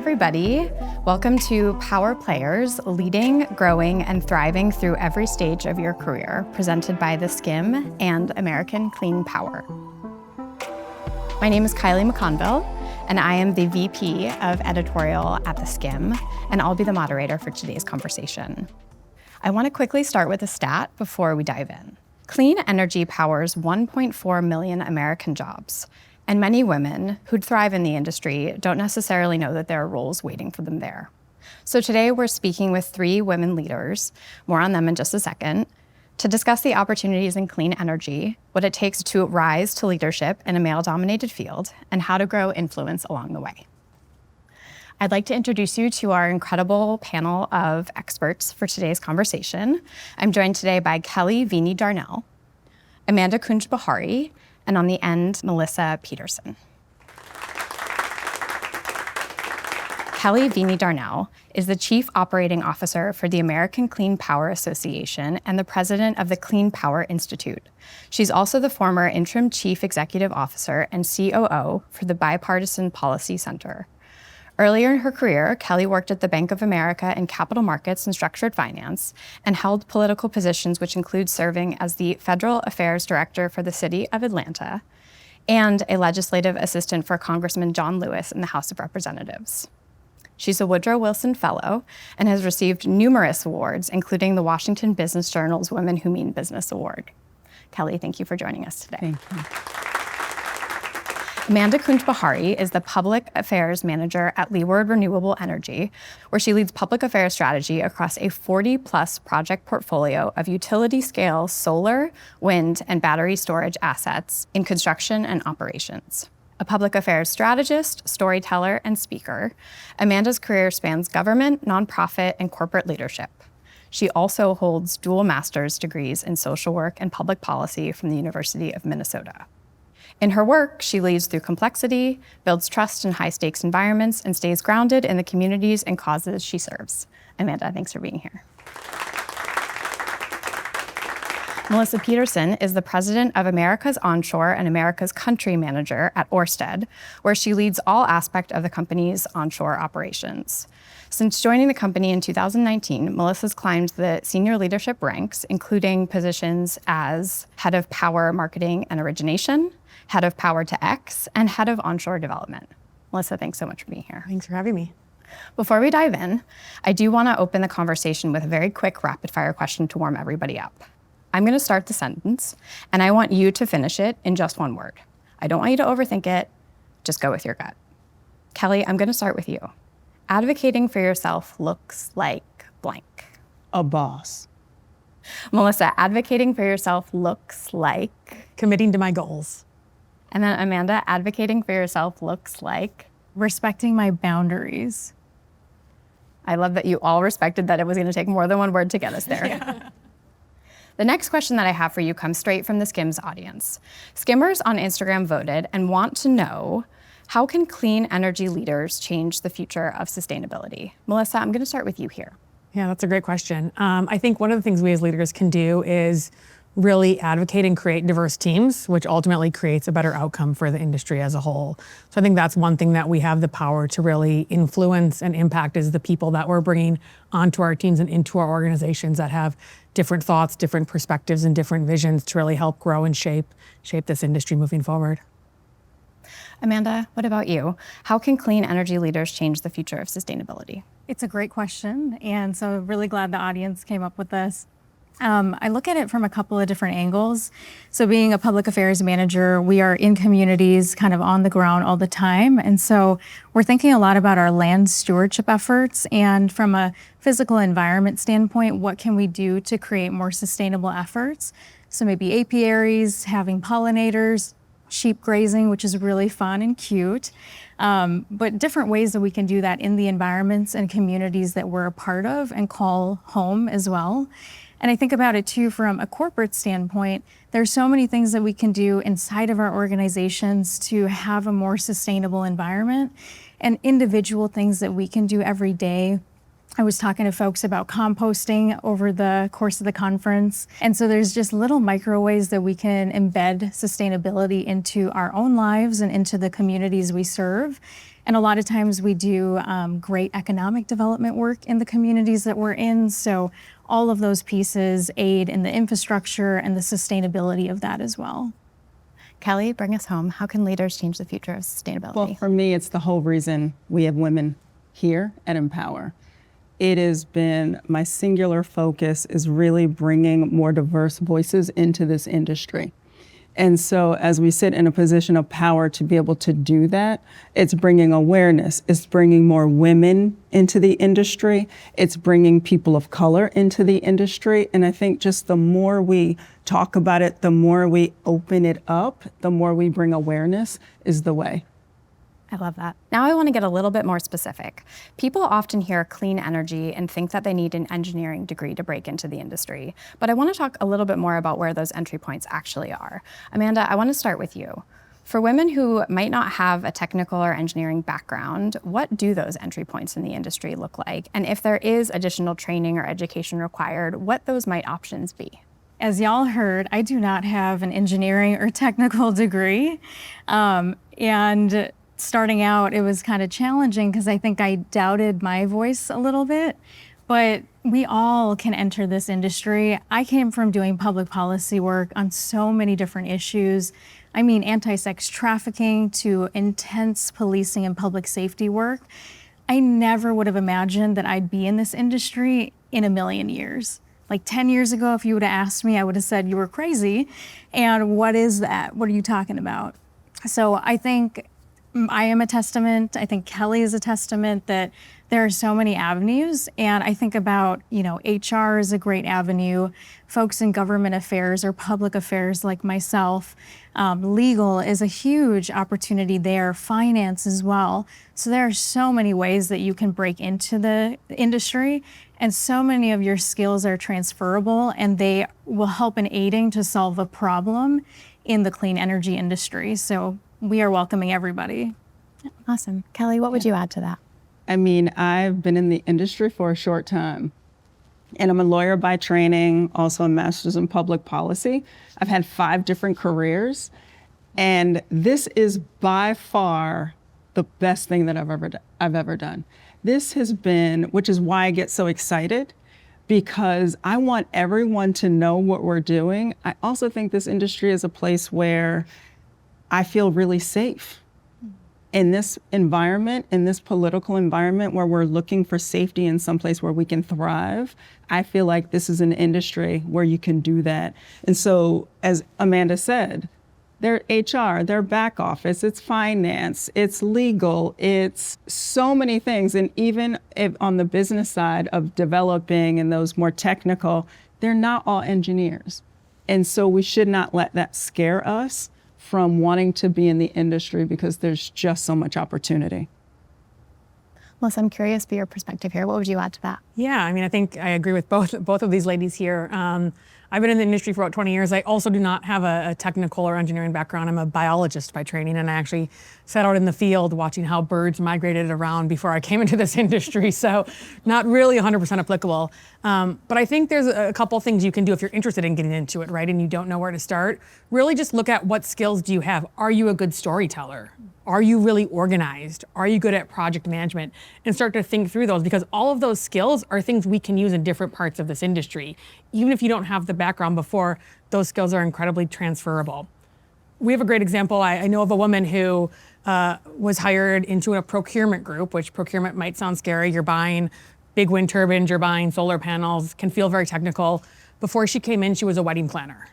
everybody. Welcome to Power Players, Leading, Growing, and Thriving Through Every Stage of Your Career, presented by theSkimm and American Clean Power. My name is Kylie McConville, and I am the VP of Editorial at theSkimm, and I'll be the moderator for today's conversation. I want to quickly start with a stat before we dive in. Clean energy powers 1.4 million American jobs, and many women who'd thrive in the industry don't necessarily know that there are roles waiting for them there. So today we're speaking with 3 women leaders, more on them in just a second, to discuss the opportunities in clean energy, what it takes to rise to leadership in a male-dominated field, and how to grow influence along the way. I'd like to introduce you to our incredible panel of experts for today's conversation. I'm joined today by Veney Darnell, Amanda Koonjbeharry, and on the end, Melissa Peterson. Veney Darnell is the Chief Operating Officer for the American Clean Power Association and the President of the Clean Power Institute. She's also the former Interim Chief Executive Officer and COO for the Bipartisan Policy Center. Earlier in her career, Kelly worked at the Bank of America in capital markets and structured finance and held political positions which include serving as the Federal Affairs Director for the City of Atlanta and a legislative assistant for Congressman John Lewis in the House of Representatives. She's a Woodrow Wilson Fellow and has received numerous awards, including the Washington Business Journal's Women Who Mean Business Award. Kelly, thank you for joining us today. Thank you. Amanda Koonjbeharry is the Public Affairs Manager at Leeward Renewable Energy, where she leads public affairs strategy across a 40-plus project portfolio of utility-scale solar, wind, and battery storage assets in construction and operations. A public affairs strategist, storyteller, and speaker, Amanda's career spans government, nonprofit, and corporate leadership. She also holds dual master's degrees in social work and public policy from the University of Minnesota. In her work, she leads through complexity, builds trust in high-stakes environments, and stays grounded in the communities and causes she serves. Amanda, thanks for being here. Melissa Peterson is the president of America's Onshore and America's Country Manager at Ørsted, where she leads all aspects of the company's onshore operations. Since joining the company in 2019, Melissa's climbed the senior leadership ranks, including positions as head of power marketing and origination, head of Power to X, and head of onshore development. Melissa, thanks so much for being here. Thanks for having me. Before we dive in, I do want to open the conversation with a very quick rapid-fire question to warm everybody up. I'm going to start the sentence, and I want you to finish it in just one word. I don't want you to overthink it. Just go with your gut. Kelly, I'm going to start with you. Advocating for yourself looks like blank. A boss. Melissa, advocating for yourself looks like? Committing to my goals. And then Amanda, advocating for yourself looks like? Respecting my boundaries. I love that you all respected that it was going to take more than one word to get us there. Yeah. The next question that I have for you comes straight from the Skimm's audience. Skimmers on Instagram voted and want to know, how can clean energy leaders change the future of sustainability? Melissa, I'm going to start with you here. Yeah, that's a great question. I think one of the things we as leaders can do is really advocate and create diverse teams, which ultimately creates a better outcome for the industry as a whole. So I think that's one thing that we have the power to really influence and impact is the people that we're bringing onto our teams and into our organizations that have different thoughts, different perspectives, and different visions to really help grow and shape this industry moving forward. Amanda, what about you? How can clean energy leaders change the future of sustainability? It's a great question, and so really glad the audience came up with this. I look at it from a couple of different angles. So being a public affairs manager, we are in communities kind of on the ground all the time. And so we're thinking a lot about our land stewardship efforts. And from a physical environment standpoint, what can we do to create more sustainable efforts? So maybe apiaries, having pollinators, sheep grazing, which is really fun and cute. But different ways that we can do that in the environments and communities that we're a part of and call home as well. And I think about it too from a corporate standpoint. There's so many things that we can do inside of our organizations to have a more sustainable environment and individual things that we can do every day I was talking to folks about composting over the course of the conference. And so there's just little micro ways that we can embed sustainability into our own lives and into the communities we serve. And a lot of times we do great economic development work in the communities that we're in. So all of those pieces aid in the infrastructure and the sustainability of that as well. Kelly, bring us home. How can leaders change the future of sustainability? Well, for me, it's the whole reason we have women here at Empower. It has been my singular focus is really bringing more diverse voices into this industry. And so as we sit in a position of power to be able to do that, it's bringing awareness, it's bringing more women into the industry, it's bringing people of color into the industry. And I think just the more we talk about it, the more we open it up, the more we bring awareness is the way. I love that. Now I want to get a little bit more specific. People often hear clean energy and think that they need an engineering degree to break into the industry. But I want to talk a little bit more about where those entry points actually are. Amanda, I want to start with you. For women who might not have a technical or engineering background, what do those entry points in the industry look like? And if there is additional training or education required, what those might options be? As y'all heard, I do not have an engineering or technical degree. And starting out, it was kind of challenging because I think I doubted my voice a little bit, but we all can enter this industry. I came from doing public policy work on so many different issues. I mean, anti-sex trafficking to intense policing and public safety work. I never would have imagined that I'd be in this industry in a million years. Like 10 years ago, if you would have asked me, I would have said you were crazy. And what is that? What are you talking about? So I think I am a testament. I think Kelly is a testament that there are so many avenues. And I think about, HR is a great avenue. Folks in government affairs or public affairs like myself. Legal is a huge opportunity there. Finance as well. So there are so many ways that you can break into the industry. And so many of your skills are transferable and they will help in aiding to solve a problem in the clean energy industry. So we are welcoming everybody. Awesome. Kelly, what would you add to that? I mean, I've been in the industry for a short time, and I'm a lawyer by training, also a master's in public policy. I've had 5 different careers, and this is by far the best thing that I've ever done. This has been, which is why I get so excited, because I want everyone to know what we're doing. I also think this industry is a place where I feel really safe. In this environment, in this political environment where we're looking for safety in some place where we can thrive, I feel like this is an industry where you can do that. And so, as Amanda said, they're HR, they're back office, it's finance, it's legal, it's so many things. And even if on the business side of developing and those more technical, they're not all engineers. And so we should not let that scare us from wanting to be in the industry because there's just so much opportunity. Melissa, I'm curious for your perspective here. What would you add to that? Yeah, I mean, I think I agree with both of these ladies here. I've been in the industry for about 20 years. I also do not have a technical or engineering background. I'm a biologist by training, and I actually sat out in the field watching how birds migrated around before I came into this industry, so not really 100% applicable. But I think there's a couple things you can do if you're interested in getting into it, right, and you don't know where to start. Really just look at what skills do you have. Are you a good storyteller? Are you really organized? Are you good at project management? And start to think through those, because all of those skills are things we can use in different parts of this industry. Even if you don't have the background before, those skills are incredibly transferable. We have a great example. I know of a woman who was hired into a procurement group, which procurement might sound scary. You're buying big wind turbines, you're buying solar panels, can feel very technical. Before she came in, she was a wedding planner.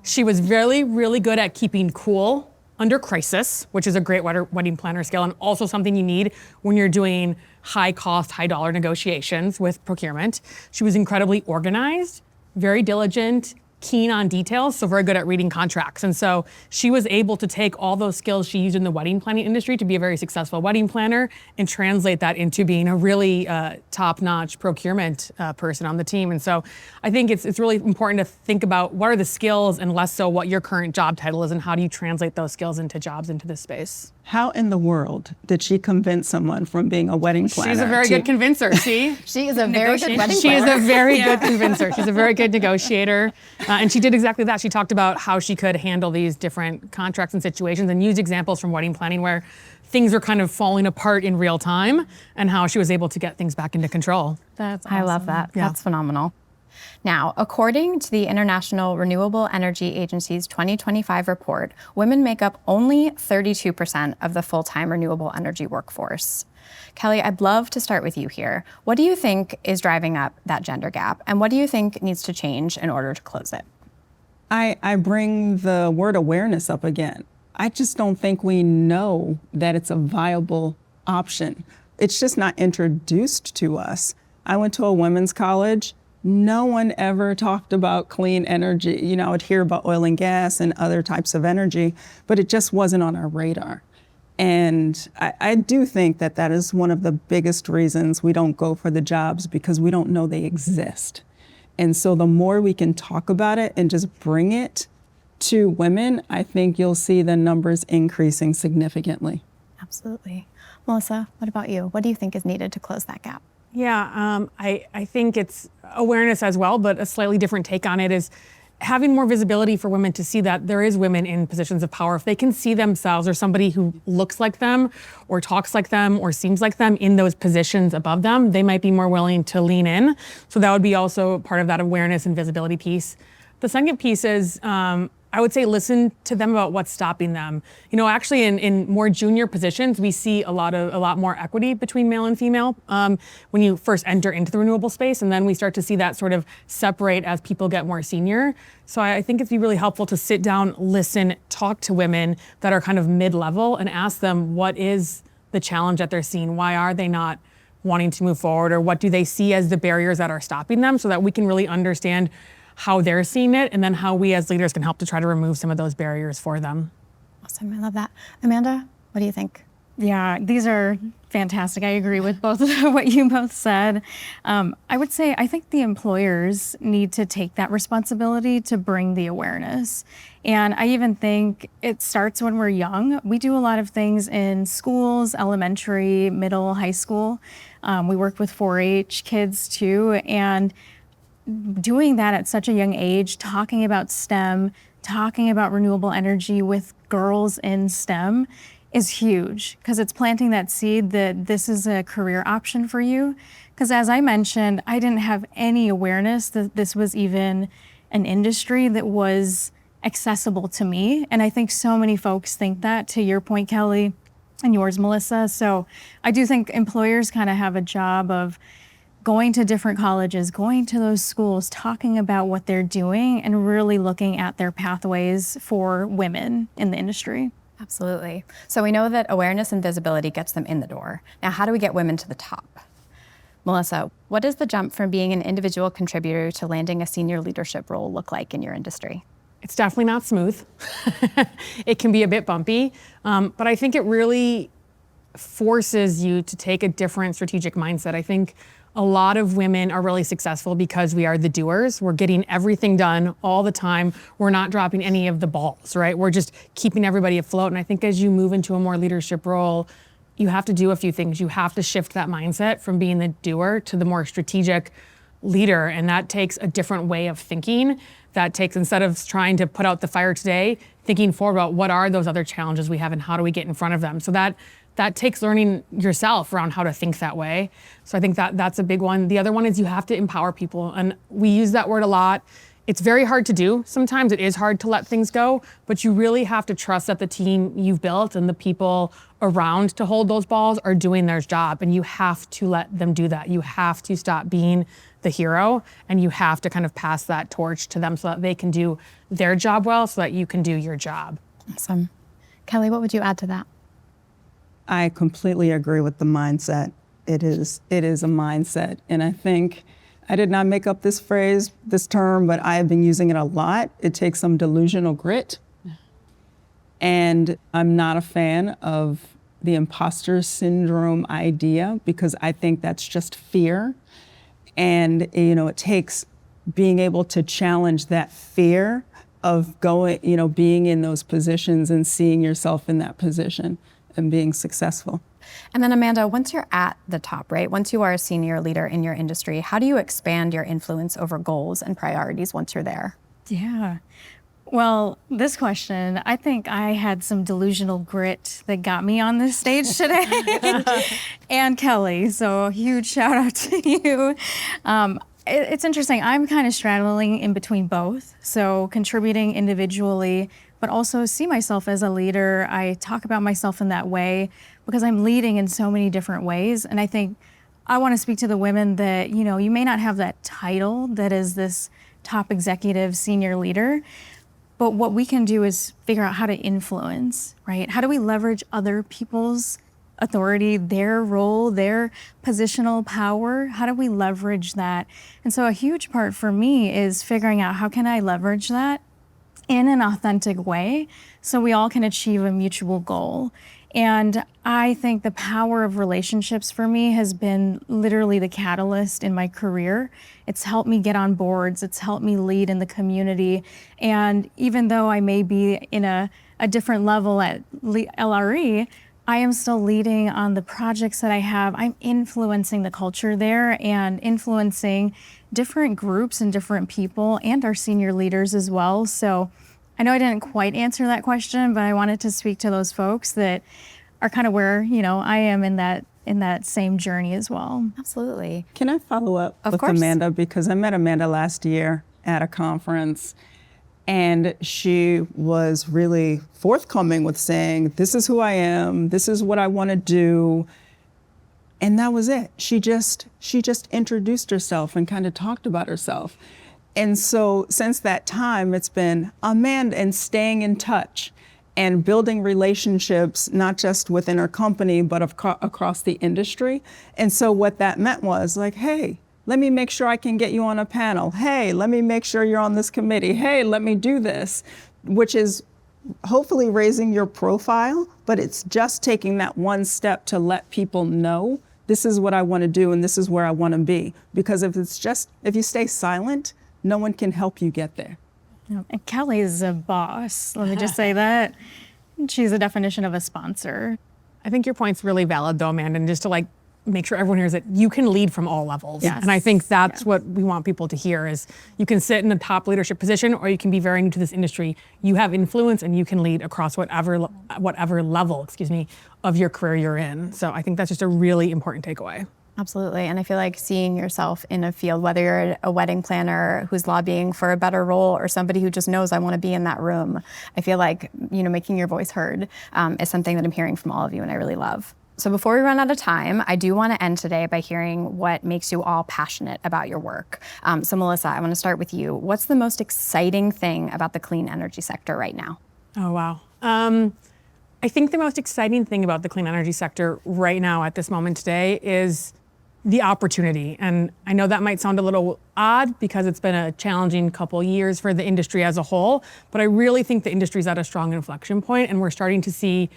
She was really, really good at keeping cool under crisis, which is a great wedding planner skill, and also something you need when you're doing high cost, high dollar negotiations with procurement. She was incredibly organized, very diligent, keen on details, so very good at reading contracts. And so she was able to take all those skills she used in the wedding planning industry to be a very successful wedding planner and translate that into being a really top-notch procurement person on the team. And so I think it's really important to think about what are the skills and less so what your current job title is and how do you translate those skills into jobs into this space. How in the world did she convince someone from being a wedding planner? She's a very good convincer, see? She is a very good wedding She is planner. a very good convincer. She's a very good negotiator. And she did exactly that. She talked about how she could handle these different contracts and situations and used examples from wedding planning where things are kind of falling apart in real time and how she was able to get things back into control. That's awesome. I love that. Yeah. That's phenomenal. Now, according to the International Renewable Energy Agency's 2025 report, women make up only 32% of the full-time renewable energy workforce. Kelly, I'd love to start with you here. What do you think is driving up that gender gap, and what do you think needs to change in order to close it? I bring the word awareness up again. I just don't think we know that it's a viable option. It's just not introduced to us. I went to a women's college. No one ever talked about clean energy. You know, I would hear about oil and gas and other types of energy, but it just wasn't on our radar. And I do think that that is one of the biggest reasons we don't go for the jobs, because we don't know they exist. And so the more we can talk about it and just bring it to women, I think you'll see the numbers increasing significantly. Absolutely. Melissa, what about you? What do you think is needed to close that gap? Yeah, I think it's awareness as well, but a slightly different take on it is having more visibility for women to see that there is women in positions of power. If they can see themselves or somebody who looks like them or talks like them or seems like them in those positions above them, they might be more willing to lean in. So that would be also part of that awareness and visibility piece. The second piece is, I would say listen to them about what's stopping them. You know, actually in more junior positions, we see a lot more equity between male and female when you first enter into the renewable space, and then we start to see that sort of separate as people get more senior. So I think it'd be really helpful to sit down, listen, talk to women that are kind of mid-level and ask them what is the challenge that they're seeing? Why are they not wanting to move forward, or what do they see as the barriers that are stopping them, so that we can really understand how they're seeing it, and then how we as leaders can help to try to remove some of those barriers for them. Awesome, I love that. Amanda, what do you think? Yeah, these are fantastic. I agree with both of what you both said. I would say I think the employers need to take that responsibility to bring the awareness. And I even think it starts when we're young. We do a lot of things in schools, elementary, middle, high school. We work with 4-H kids too. And doing that at such a young age, talking about STEM, talking about renewable energy with girls in STEM is huge, because it's planting that seed that this is a career option for you. Because as I mentioned, I didn't have any awareness that this was even an industry that was accessible to me. And I think so many folks think that, to your point, Kelly, and yours, Melissa. So I do think employers kind of have a job of going to different colleges, going to those schools, talking about what they're doing, and really looking at their pathways for women in the industry. Absolutely. So we know that awareness and visibility gets them in the door. Now, how do we get women to the top? Melissa, what does the jump from being an individual contributor to landing a senior leadership role look like in your industry? It's definitely not smooth. It can be a bit bumpy, but I think it really forces you to take a different strategic mindset. I think a lot of women are really successful because we are the doers. We're getting everything done all the time. We're not dropping any of the balls, right? We're just keeping everybody afloat. And I think as you move into a more leadership role, you have to do a few things. You have to shift that mindset from being the doer to the more strategic leader. And that takes a different way of thinking. That takes, instead of trying to put out the fire today, thinking forward about what are those other challenges we have and how do we get in front of them. So that takes learning yourself around how to think that way. So I think that's a big one. The other one is you have to empower people. And we use that word a lot. It's very hard to do. Sometimes it is hard to let things go, but you really have to trust that the team you've built and the people around to hold those balls are doing their job. And you have to let them do that. You have to stop being the hero, and you have to kind of pass that torch to them so that they can do their job well, so that you can do your job. Awesome. Kelly, what would you add to that? I completely agree with the mindset. It is a mindset. And I think I did not make up this phrase, this term, but I have been using it a lot. It takes some delusional grit. And I'm not a fan of the imposter syndrome idea because I think that's just fear. And, it takes being able to challenge that fear of going, being in those positions and seeing yourself in that position and being successful. And then Amanda, once you're at the top, right? Once you are a senior leader in your industry, how do you expand your influence over goals and priorities once you're there? Yeah. Well, this question, I think I had some delusional grit that got me on this stage today. And Kelly, so huge shout out to you. It's interesting. I'm kind of straddling in between both. So contributing individually, but also see myself as a leader. I talk about myself in that way because I'm leading in so many different ways. And I think I want to speak to the women that, you may not have that title that is this top executive senior leader, but what we can do is figure out how to influence, right? How do we leverage other people's authority, their role, their positional power? How do we leverage that? And so a huge part for me is figuring out how can I leverage that in an authentic way so we all can achieve a mutual goal. And I think the power of relationships for me has been literally the catalyst in my career. It's helped me get on boards. It's helped me lead in the community. And even though I may be in a different level at LRE, I am still leading on the projects that I have. I'm influencing the culture there and influencing different groups and different people and our senior leaders as well. So I know I didn't quite answer that question, but I wanted to speak to those folks that are kind of where, I am in that same journey as well. Absolutely. Can I follow up with course. Amanda? Because I met Amanda last year at a conference, and she was really forthcoming with saying, this is who I am, this is what I want to do. And that was it. She just introduced herself and kind of talked about herself. And so since that time, it's been Amanda and staying in touch and building relationships, not just within our company, but across the industry. And so what that meant was like, hey, let me make sure I can get you on a panel. Hey, let me make sure you're on this committee. Hey, let me do this, which is hopefully raising your profile, but it's just taking that one step to let people know this is what I want to do and this is where I want to be. Because if you stay silent, no one can help you get there. And Kelly is a boss. Let me just say that. She's a definition of a sponsor. I think your point's really valid though, Amanda, and just to make sure everyone hears that you can lead from all levels. Yes. And I think that's what we want people to hear is you can sit in a top leadership position or you can be very new to this industry. You have influence and you can lead across whatever level, of your career you're in. So I think that's just a really important takeaway. Absolutely. And I feel like seeing yourself in a field, whether you're a wedding planner who's lobbying for a better role or somebody who just knows I want to be in that room, I feel like, making your voice heard is something that I'm hearing from all of you and I really love. So before we run out of time, I do want to end today by hearing what makes you all passionate about your work. So Melissa, I want to start with you. What's the most exciting thing about the clean energy sector right now? Oh, wow. I think the most exciting thing about the clean energy sector right now at this moment today is the opportunity. And I know that might sound a little odd because it's been a challenging couple years for the industry as a whole, but I really think the industry's at a strong inflection point and we're starting to see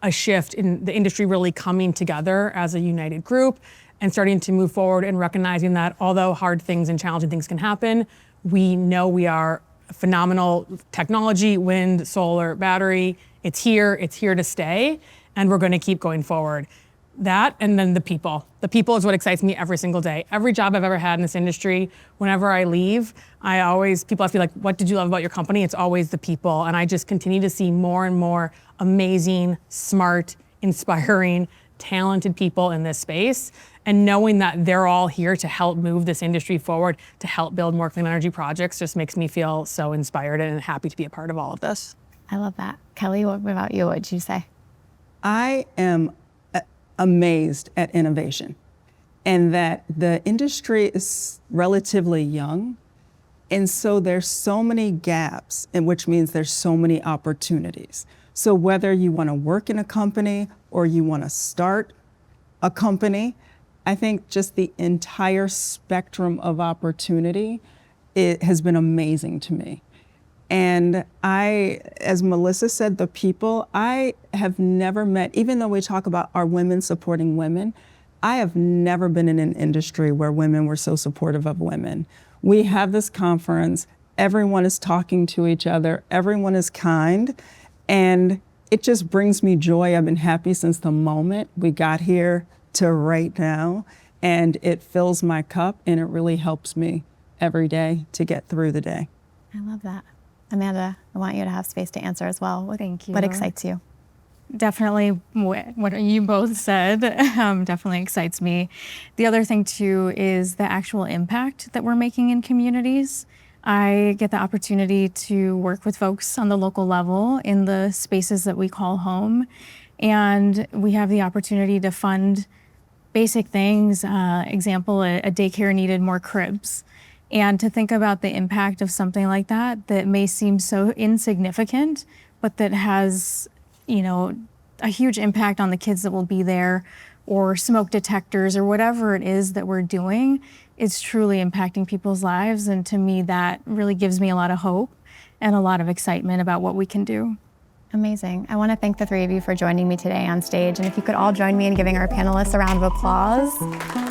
a shift in the industry really coming together as a united group and starting to move forward and recognizing that although hard things and challenging things can happen, we know we are phenomenal technology, wind, solar, battery. It's here to stay, and we're going to keep going forward. That and then the people. The people is what excites me every single day. Every job I've ever had in this industry, whenever I leave, people ask me what did you love about your company? It's always the people. And I just continue to see more and more amazing, smart, inspiring, talented people in this space. And knowing that they're all here to help move this industry forward, to help build more clean energy projects just makes me feel so inspired and happy to be a part of all of this. I love that. Kelly, what about you? What'd you say? I am amazed at innovation and that the industry is relatively young. And so there's so many gaps, and which means there's so many opportunities. So whether you want to work in a company or you want to start a company, I think just the entire spectrum of opportunity, it has been amazing to me. And as Melissa said, the people, I have never met, even though we talk about our women supporting women, I have never been in an industry where women were so supportive of women. We have this conference, everyone is talking to each other, everyone is kind, and it just brings me joy. I've been happy since the moment we got here to right now, and it fills my cup, and it really helps me every day to get through the day. I love that. Amanda, I want you to have space to answer as well. Thank you. What excites you? Definitely what you both said definitely excites me. The other thing too is the actual impact that we're making in communities. I get the opportunity to work with folks on the local level in the spaces that we call home. And we have the opportunity to fund basic things. Example, a daycare needed more cribs. And to think about the impact of something like that may seem so insignificant, but that has, a huge impact on the kids that will be there, or smoke detectors, or whatever it is that we're doing, it's truly impacting people's lives. And to me, that really gives me a lot of hope and a lot of excitement about what we can do. Amazing. I want to thank the three of you for joining me today on stage. And if you could all join me in giving our panelists a round of applause.